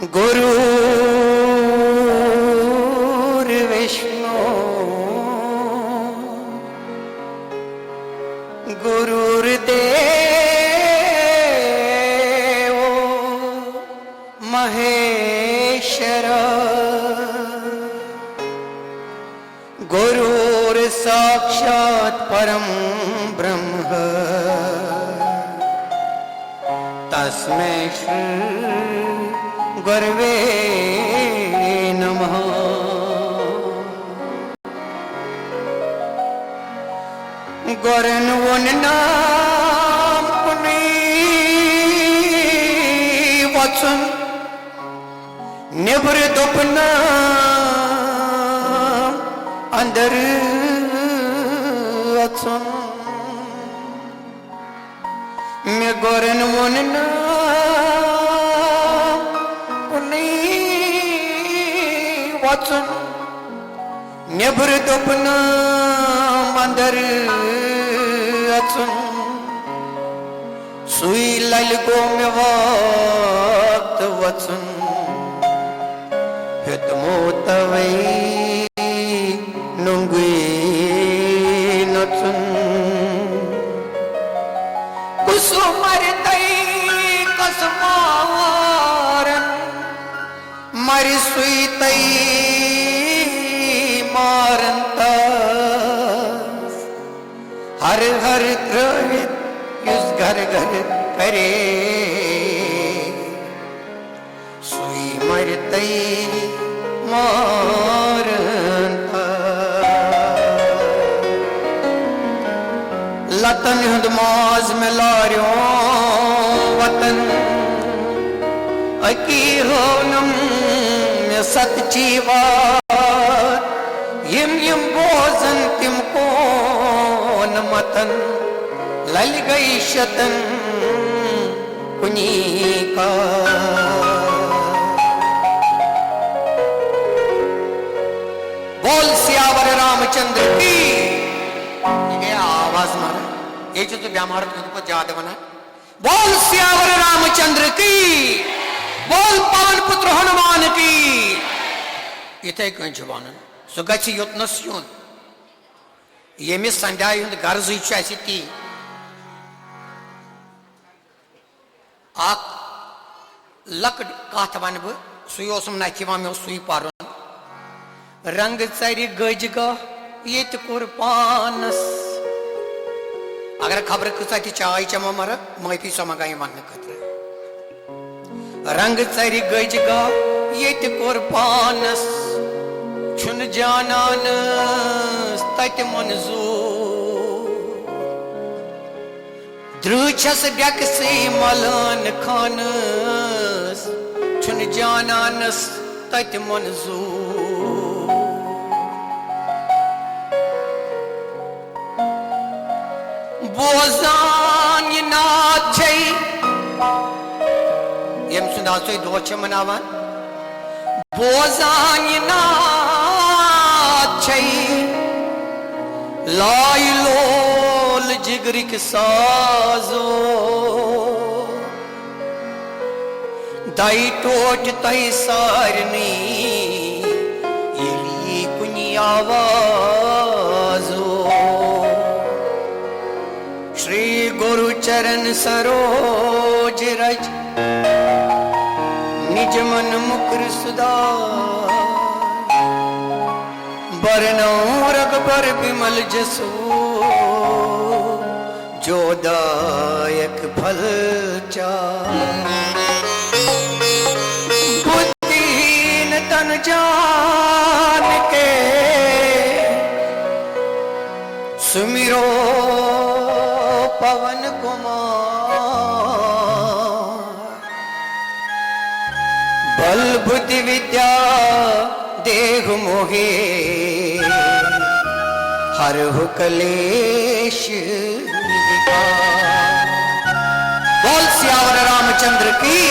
गुरुर्विष्णु गुरुर्देव महेश्वर गुरुर्साक्षात् परं ब्रह्म तस्मै श्री गुरवे नमः। गुरन वन नाम पुनी वचन निब्र दुपना अंदर वचन मैं गुरन वन नाम पुनी वचन निब्र दुपना अंदर सुई लल गो में वक्त वचन हित मोतवई नुंगी नचन कुसुमर तई कसमारन मर सुई तई मारंता हर हर द्रवित युस घर घर करे सुई मरतई मारंता लतन हुंद माज में लार्यो वतन अकी होनम में सत जीवात यम यम बोझन तिम को मतन लल गई शतन कुनी का बोल सियावर रामचंद्र की आवाज मारा ये जो तो व्यामार को याद बना बोल सियावर रामचंद्र की बोल पवन पुत्र हनुमान की इथे कहीं जुबान सुगछि युतनस्योन यमिस संध्याय हुंद गर्ज ती लकड़ कथ वन बह सुम नथिवा मे सुई पर रंग चरि गज ये कोर पानस अगर खबर कसा चाय चमो मर माफी समा गई वन खतर रंग चरि गज ये कोर पानस छुन जानान तत मंजूर द्रुछस व्यक्सी मलन खानस छुन जानानस तत मंजूर बोजान नाथ छै यम सुनासोई दो छ मनावन बोजान नाथ छै लाई लोल जिगरिक साजो दाई टोट तई सारनी येली कुनी आवाजो श्री गुरु चरण सरोज रज निज मन मुकुर सुधार बरनौ रघुबर विमल जसो जो दायक फल बुद्धिहीन तन जान के सुमिरो पवन कुमार बल बुद्धि विद्या देह मोहे हर हो कलेश बोल सियावर रामचंद्र की।